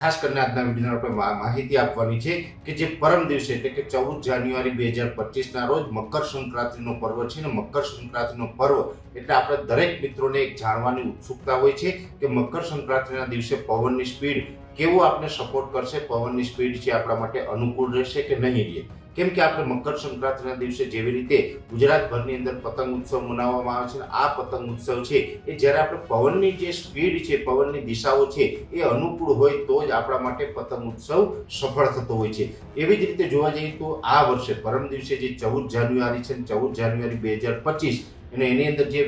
ખાસ કરીને આજના વિડીયોમાં આપણે માહિતી આપવાની છે કે જે પરમ દિવસે એટલે કે 14 જાન્યુઆરી 2025ના રોજ મકર સંક્રાંતિનો પર્વ છે. ને મકર સંક્રાંતિનો પર્વ એટલે આપણે દરેક મિત્રોને એક જાણવાની ઉત્સુકતા હોય છે કે મકર સંક્રાંતિના દિવસે પવનની સ્પીડ કેવો આપણે સપોર્ટ કરશે, પવનની સ્પીડ છે આપણા માટે અનુકૂળ રહેશે કે નહીં રહે. કેમ કે આપણે મકર સંક્રાંતિના દિવસે જેવી રીતે ગુજરાતભરની અંદર પતંગ ઉત્સવ મનાવવામાં આવે છે, આ પતંગ ઉત્સવ છે એ જ્યારે આપણે પવનની જે સ્પીડ છે, પવનની દિશાઓ છે એ અનુકૂળ હોય તો જ આપણા માટે પતંગ ઉત્સવ સફળ થતો હોય છે. એવી જ રીતે જોવા જઈએ તો આ વર્ષે પરમ દિવસે જે 14 જાન્યુઆરી છે, 14 જાન્યુઆરી 2025 અને એની અંદર જે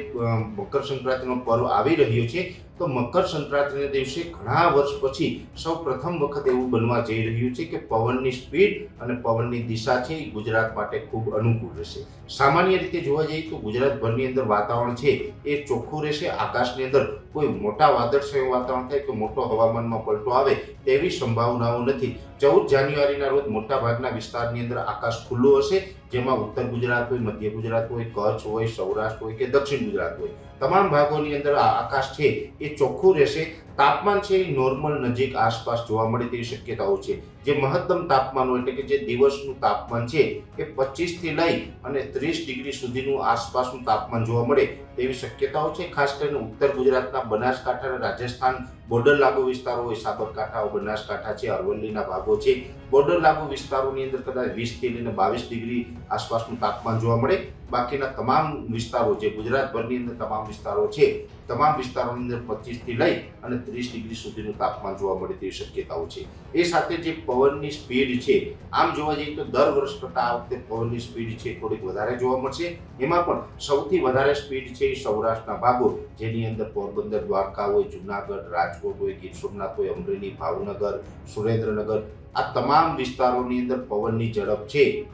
મકર સંક્રાંતિનો પર્વ આવી રહ્યો છે, તો મકર સંક્રાંતિના દિવસે ઘણા વર્ષ પછી સૌ પ્રથમ વખત એવું બનવા જઈ રહ્યું છે કે પવનની સ્પીડ અને પવનની દિશા છે એ ગુજરાત માટે ખૂબ અનુકૂળ રહેશે. સામાન્ય રીતે જોવા જઈએ તો ગુજરાતભરની અંદર વાતાવરણ છે એ ચોખ્ખું રહેશે. આકાશની અંદર કોઈ મોટા વાદળછાયું વાતાવરણ થાય કે મોટો હવામાનમાં પલટો આવે તેવી સંભાવનાઓ નથી. 14 જાન્યુઆરીના રોજ મોટાભાગના વિસ્તારની અંદર આકાશ ખુલ્લું હશે, જેમાં ઉત્તર ગુજરાત હોય, મધ્ય ગુજરાત હોય, કચ્છ હોય, સૌરાષ્ટ્ર હોય કે દક્ષિણ ગુજરાત હોય, તમામ ભાગોની અંદર આકાશ છે એ ચોખ્ખું રહેશે. તાપમાન છે એ નોર્મલ નજીક આસપાસ જોવા મળે તેવી શક્યતાઓ છે. જે મહત્તમ તાપમાન હોય એટલે કે જે દિવસનું તાપમાન છે એ 25 થી લઈ અને 30 ડિગ્રી સુધીનું આસપાસનું તાપમાન જોવા મળે તેવી શક્યતાઓ છે. ખાસ કરીને ઉત્તર ગુજરાતના બનાસકાંઠા અને રાજસ્થાન બોર્ડર લાગુ વિસ્તારો હોય, સાબરકાંઠા, બનાસકાંઠા છે, અરવલ્લીના ભાગો છે, બોર્ડર લાગુ વિસ્તારોની અંદર કદાચ 20 થી લઈને 22 ડિગ્રી આસપાસનું તાપમાન જોવા મળે. બાકીના તમામ વિસ્તારો જે ગુજરાતભરની અંદર તમામ વિસ્તારો છે, તમામ વિસ્તારોની અંદર 25 થી લઈ અને 30 ડિગ્રી સુધીનું તાપમાન જોવા મળે તેવી શક્યતાઓ છે. એ સાથે જે પવનની સ્પીડ છે, આમ જોવા જઈએ તો દર વર્ષ કરતાં આ વખતે પવનની સ્પીડ છે થોડીક વધારે જોવા મળશે. એમાં પણ સૌથી વધારે સ્પીડ છે એ સૌરાષ્ટ્રના ભાગો, જેની અંદર પોરબંદર, દ્વારકા હોય, જુનાગઢ, રાજકોટ હોય, ગીર સોમનાથ હોય, અમરેલી, ભાવનગર, સુરેન્દ્રનગર, આ તમામ વિસ્તારોની અંદર પવનની ઝડપ છે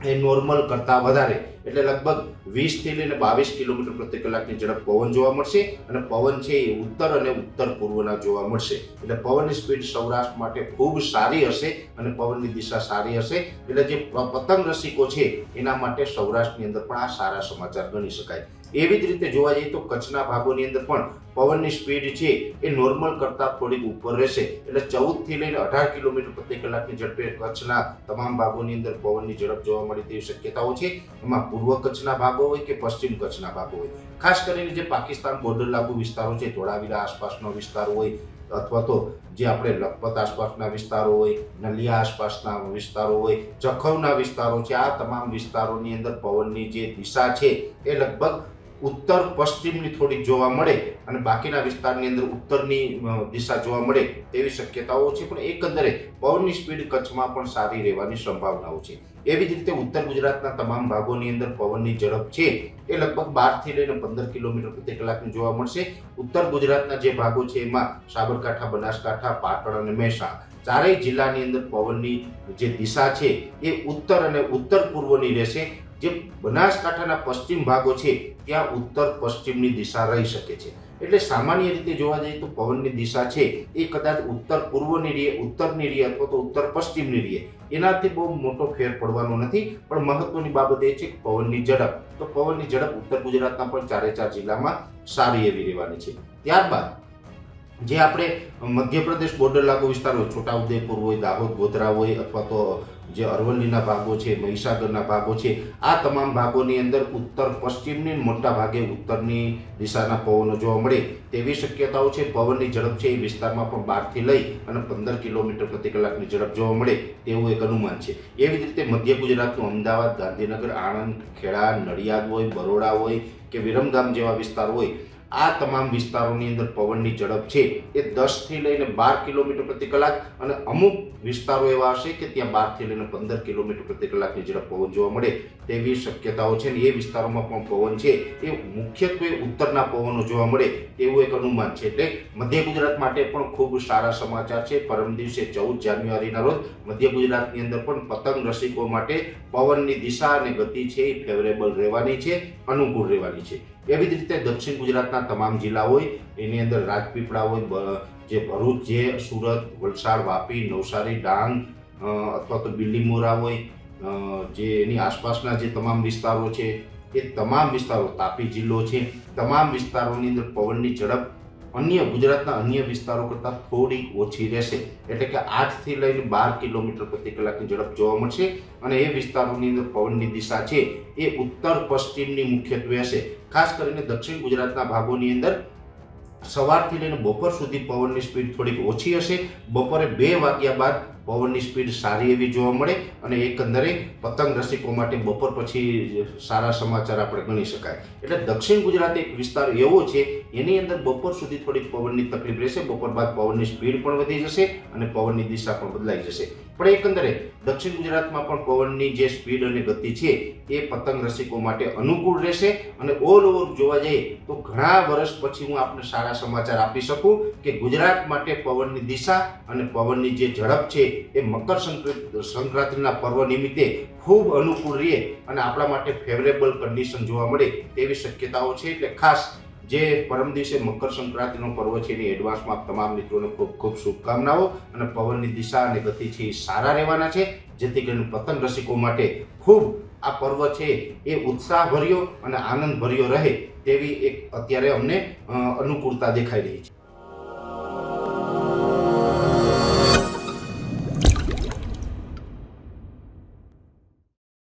એ નોર્મલ કરતાં વધારે એટલે લગભગ 20 થી લઈને 22 કિલોમીટર પ્રતિ કલાકની ઝડપ પવન જોવા મળશે. અને પવન છે એ ઉત્તર અને ઉત્તર પૂર્વના જોવા મળશે. એટલે પવનની સ્પીડ સૌરાષ્ટ્ર માટે ખૂબ સારી હશે અને પવનની દિશા સારી હશે. એટલે જે પતંગ રસિકો છે એના માટે સૌરાષ્ટ્રની અંદર પણ આ સારા સમાચાર ગણી શકાય. એવી જ રીતે જોવા જઈએ તો કચ્છના ભાગોની અંદર પણ પવનની સ્પીડ છે એ નોર્મલ કરતાં થોડીક ઉપર રહેશે. એટલે 14 થી લઈને 18 કિલોમીટર પ્રતિ કલાકની ઝડપે કચ્છના તમામ ભાગોની અંદર પવનની ઝડપ જોવા મળે તેવી શક્યતાઓ છે. એમાં પૂર્વ કચ્છના ભાગો હોય કે પશ્ચિમ કચ્છના ભાગો હોય, ખાસ કરીને જે પાકિસ્તાન બોર્ડર લાગુ વિસ્તારો છે, ધોળાવીરા આસપાસનો વિસ્તાર હોય અથવા તો જે આપણે લખપત આસપાસના વિસ્તારો હોય, નલિયા આસપાસના વિસ્તારો હોય, જખૌના વિસ્તારો છે, આ તમામ વિસ્તારોની અંદર પવનની જે દિશા છે એ લગભગ ઉત્તર પશ્ચિમની થોડીક જોવા મળે અને બાકીના વિસ્તારની અંદર ઉત્તરની દિશા જોવા મળે તેવી શક્યતાઓ છે. પણ એકંદરે પવનની સ્પીડ કચ્છમાં પણ સારી રહેવાની સંભાવનાઓ છે. એવી જ રીતે ઉત્તર ગુજરાતના તમામ ભાગોની અંદર પવનની ઝડપ છે એ લગભગ 12 થી લઈને 15 કિલોમીટર પ્રતિ કલાકની જોવા મળશે. ઉત્તર ગુજરાતના જે ભાગો છે એમાં સાબરકાંઠા, બનાસકાંઠા, પાટણ અને મહેસાણા ચારેય જિલ્લાની અંદર પવનની જે દિશા છે એ ઉત્તર અને ઉત્તર પૂર્વની રહેશે. જે બનાસકાંઠાના પશ્ચિમ ભાગો છે ત્યાં ઉત્તર પશ્ચિમની દિશા રહી શકે છે. એટલે સામાન્ય રીતે જોવા જઈએ તો પવનની દિશા છે એ કદાચ ઉત્તર પૂર્વની રહે, ઉત્તરની રહે અથવા તો ઉત્તર પશ્ચિમની રહે. એનાથી બહુ મોટો ફેર પડવાનો નથી. પણ મહત્વની બાબત એ છે કે પવનની ઝડપ, તો પવનની ઝડપ ઉત્તર ગુજરાતના પણ 4 જિલ્લામાં સારી એવી રહેવાની છે. ત્યારબાદ જે આપણે મધ્યપ્રદેશ બોર્ડર લાગુ વિસ્તાર હોય, છોટાઉદેપુર હોય, દાહોદ, ગોધરા હોય અથવા તો જે અરવલ્લીના ભાગો છે, મહીસાગરના ભાગો છે, આ તમામ ભાગોની અંદર ઉત્તર પશ્ચિમની મોટા ભાગે ઉત્તરની દિશાના પવનો જોવા મળે તેવી શક્યતાઓ છે. પવનની ઝડપ છે એ વિસ્તારમાં પણ 12 થી લઈ અને 15 કિલોમીટર પ્રતિ કલાકની ઝડપ જોવા મળે તેવું એક અનુમાન છે. એવી જ રીતે મધ્ય ગુજરાતનું અમદાવાદ, ગાંધીનગર, આણંદ, ખેડા, નડિયાદ હોય, બરોડા હોય કે વિરમગામ જેવા વિસ્તાર હોય, આ તમામ વિસ્તારોની અંદર પવનની ઝડપ છે એ 10 થી લઈને 12 કિલોમીટર પ્રતિ કલાક અને અમુક વિસ્તારો એવા હશે કે ત્યાં 12 થી લઈને 15 કિલોમીટર પ્રતિ કલાકની ઝડપ પવન જોવા મળે તેવી શક્યતાઓ છે. અને એ વિસ્તારોમાં પણ પવન છે એ મુખ્યત્વે ઉત્તરના પવનો જોવા મળે તેવું એક અનુમાન છે. એટલે મધ્ય ગુજરાત માટે પણ ખૂબ સારા સમાચાર છે. પરમ દિવસે 14 જાન્યુઆરીના રોજ મધ્ય ગુજરાતની અંદર પણ પતંગ રસિકો માટે પવનની દિશા અને ગતિ છે એ ફેવરેબલ રહેવાની છે, અનુકૂળ રહેવાની છે. એવી જ રીતે દક્ષિણ ગુજરાતના તમામ જિલ્લા હોય એની અંદર રાજપીપળા હોય, જે ભરૂચ છે, સુરત, વલસાડ, વાપી, નવસારી, ડાંગ અથવા તો બિલીમોરા હોય, જે એની આસપાસના જે તમામ વિસ્તારો છે એ તમામ વિસ્તારો, તાપી જિલ્લો છે, તમામ વિસ્તારોની અંદર પવનની ઝડપ ગુજરાતના અન્ય વિસ્તારો કરતાં થોડી ઓછી રહેશે. એટલે કે 8 થી લઈને 12 કિલોમીટર પ્રતિ કલાકની ઝડપ જોવા મળશે અને એ વિસ્તારોની અંદર પવનની દિશા છે એ ઉત્તર પશ્ચિમની મુખ્યત્વે હશે. ખાસ કરીને દક્ષિણ ગુજરાતના ભાગોની અંદર સવારથી લઈને બપોર સુધી પવનની સ્પીડ થોડીક ઓછી હશે. બપોરે 2 વાગ્યા બાદ પવનની સ્પીડ સારી એવી જોવા મળે અને એકંદરે પતંગ રસિકો માટે બપોર પછી સારા સમાચાર આપણે ગણી શકાય. એટલે દક્ષિણ ગુજરાત એક વિસ્તાર એવો છે એની અંદર બપોર સુધી થોડીક પવનની તકલીફ રહેશે. બપોર બાદ પવનની સ્પીડ પણ વધી જશે અને પવનની દિશા પણ બદલાઈ જશે. પણ એકંદરે દક્ષિણ ગુજરાતમાં પણ પવનની જે સ્પીડ અને ગતિ છે એ પતંગ રસિકો માટે અનુકૂળ રહેશે. અને ઓલ ઓવર જોવા જઈએ તો ઘણા વર્ષ પછી હું આપને સારા સમાચાર આપી શકું કે ગુજરાત માટે પવનની દિશા અને પવનની જે ઝડપ છે એ મકર સંક્રાંતિના પર્વ નિમિત્તે ખૂબ અનુકૂળ રહે અને આપણા માટે ફેવરેબલ કન્ડિશન જોવા મળે તેવી શક્યતાઓ છે. એટલે ખાસ જે પરમ દિવસે મકર સંક્રાંતિનો પર્વ છે એની એડવાન્સમાં તમામ મિત્રોને ખૂબ ખૂબ શુભકામનાઓ. અને પવનની દિશા અને ગતિ છે એ સારા રહેવાના છે, જેથી કરીને પતંગ રસિકો માટે ખૂબ આ પર્વ છે એ ઉત્સાહભર્યો અને આનંદભર્યો રહે તેવી એક અત્યારે અમને અનુકૂળતા દેખાઈ રહી છે.